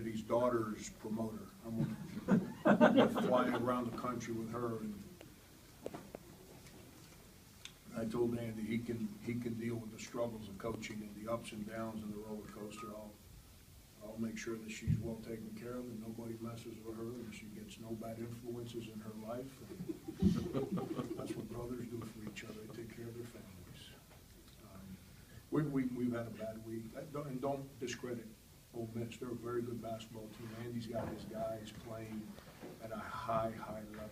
Andy's daughter's promoter. I'm gonna fly around the country with her, and I told Andy he can deal with the struggles of coaching and the ups and downs and the roller coaster. I'll make sure that she's well taken care of and nobody messes with her and she gets no bad influences in her life. That's what brothers do for each other. They take care of their families. We've had a bad week. And don't discredit Ole Miss. They're a very good basketball team. Andy's got his guys playing at a high level.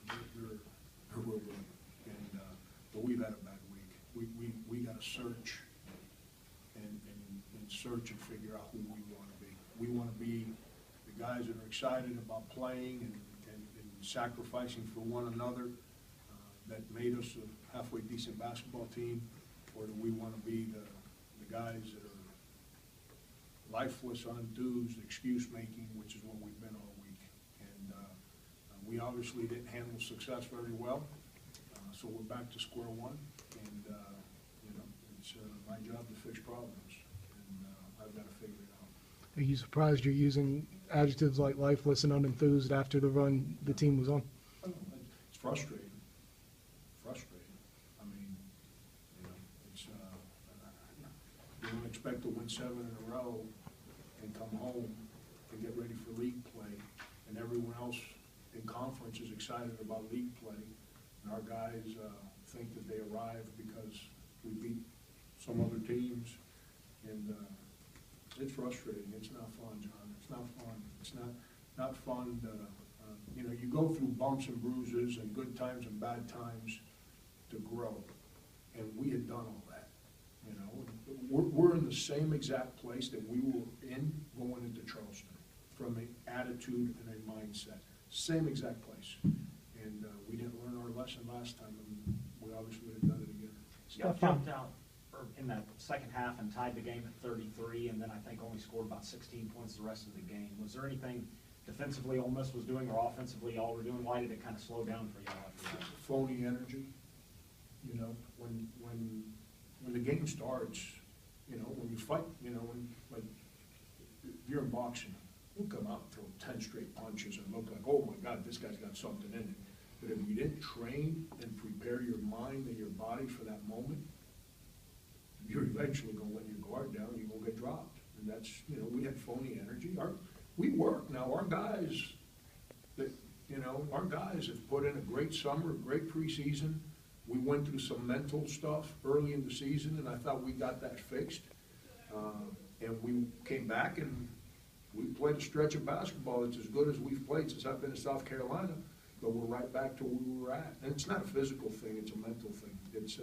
They're real good. And, but we've had a bad week. We got to search and search and figure out who we want to be. We want to be the guys that are excited about playing and sacrificing for one another that made us a halfway decent basketball team, or do we want to be the guys that are lifeless, unenthused, excuse-making, which is what we've been all week. And we obviously didn't handle success very well, so we're back to square one, and you know, it's my job to fix problems. I've got to figure it out. Are you surprised you're using adjectives like lifeless and unenthused after the run the team was on? It's frustrating. I mean, you know, it's you don't expect to win 7 in a row and come home and get ready for league play, and everyone else in conference is excited about league play, and our guys think that they arrived because we beat some other teams, and it's frustrating. It's not fun, John. It's not fun. It's not fun. You know, you go through bumps and bruises and good times and bad times to grow, and we had done all that. You know, we're in the same exact place that we were in going into Charleston, from an attitude and a mindset. Same exact place, and we didn't learn our lesson last time, and we obviously would have done it again. You jumped out in that second half and tied the game at 33, and then I think only scored about 16 points the rest of the game. Was there anything defensively Ole Miss was doing or offensively y'all were doing? Why did it kind of slow down for y'all after that? Phony energy. You know, when the game starts, you know, when you fight, you know, when, like, if you're in boxing, you'll come out and throw 10 straight punches and look like, oh my God, this guy's got something in it. But if you didn't train and prepare your mind and your body for that moment, you're eventually going to let your guard down and you're going to get dropped. And that's, you know, we had phony energy. We work now. Our guys, our guys have put in a great summer, great preseason. We went through some mental stuff early in the season, and I thought we got that fixed. And we came back and we played a stretch of basketball that's as good as we've played since I've been in South Carolina, but we're right back to where we were at. And it's not a physical thing, it's a mental thing. It's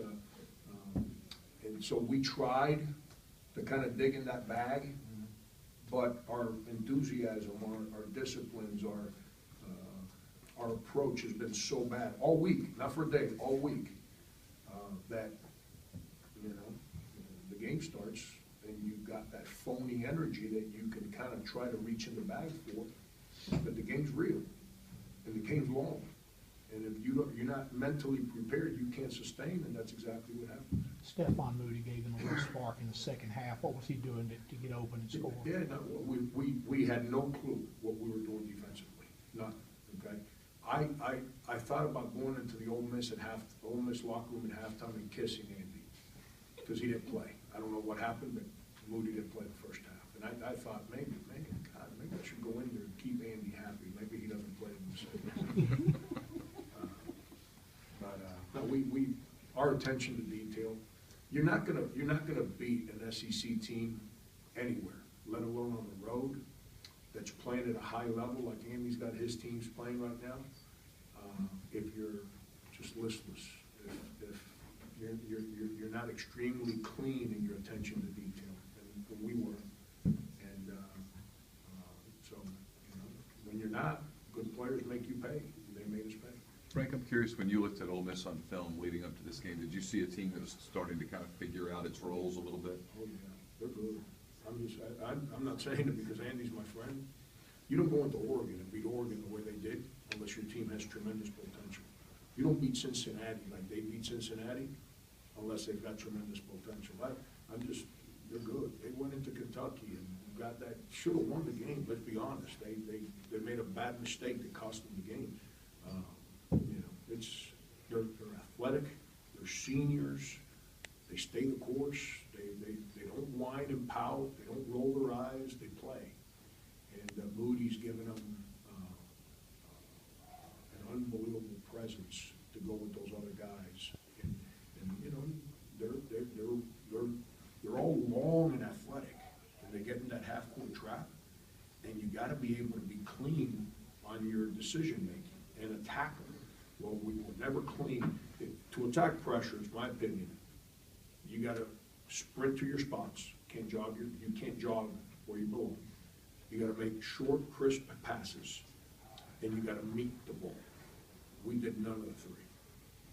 and so we tried to kind of dig in that bag, but our enthusiasm, our disciplines, our approach has been so bad all week, not for a day, all week, that, you know, the game starts and you've got that phony energy that you can kind of try to reach in the bag for, but the game's real and the game's long. And if you're not mentally prepared, you can't sustain, and that's exactly what happened. Stephon Moody gave them a little spark in the second half. What was he doing to get open and score? Yeah, no, we had no clue what we were doing defensively. None. Okay. I thought about going into the Ole Miss locker room at halftime and kissing Andy because he didn't play. I don't know what happened, but Moody didn't play the first half, and I thought maybe I should go in there and keep Andy happy. Maybe he doesn't play in the second. Our attention to detail. You're not gonna beat an SEC team anywhere, let alone on the road, that's playing at a high level like Andy's got his teams playing right now. If you're just listless, if you're not extremely clean in your attention to detail, and we were, and so you know, when you're not, good players make you pay. They made us pay. Frank, I'm curious, when you looked at Ole Miss on film leading up to this game, did you see a team that was starting to kind of figure out its roles a little bit? Oh yeah, they're good. I'm not saying it because Andy's my friend. You don't go into Oregon and beat Oregon the way they did unless your team has tremendous potential. You don't beat Cincinnati like they beat Cincinnati unless they've got tremendous potential. They're good. They went into Kentucky and got that, should have won the game, let's be honest. They made a bad mistake that cost them the game. You know, they're athletic, they're seniors, they stay the course, they don't whine and pout, they don't roll their eyes, they play. And Moody's given them an unbelievable presence to go with those other guys. And you know, they're all long and athletic, and they get in that half-court trap, and you gotta be able to be clean on your decision-making and attack them. Well, we were never clean. To attack pressure, is my opinion, you gotta sprint to your spots, you can't jog where you belong. You gotta make short, crisp passes, and you gotta meet the ball. We did none of the three.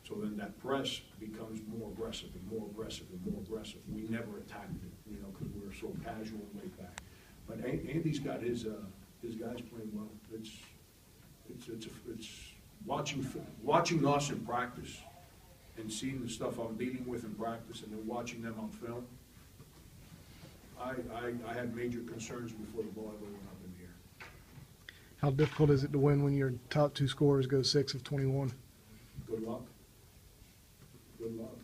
So then that press becomes more aggressive and more aggressive and more aggressive. We never attacked it, you know, because we were so casual and laid back. But Andy's got his guys playing well. It's watching us in practice and seeing the stuff I'm dealing with in practice and then watching them on film. I had major concerns before the ball ever went up in the air. How difficult is it to win when your top two scorers go 6 of 21? Good luck. Good luck.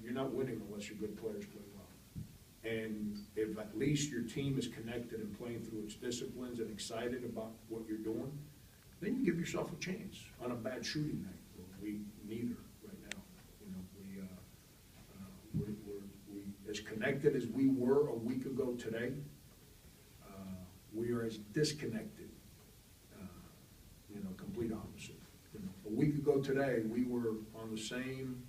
You're not winning unless your good players play well. And if at least your team is connected and playing through its disciplines and excited about what you're doing, then you give yourself a chance on a bad shooting night. Well, we neither right now. You know, we as connected as we were a week ago today, we are as disconnected, complete opposite. You know, a week ago today, we were on the same,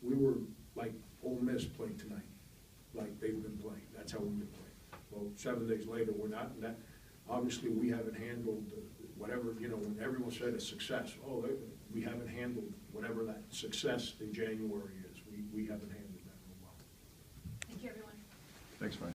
we were like Ole Miss played tonight, like they've been playing. That's how we've been playing. Well, 7 days later, we're not, and that, obviously, we haven't handled whatever, you know, when everyone said a success, we haven't handled whatever that success in January is. We haven't handled that real well. Thank you, everyone. Thanks, Mike.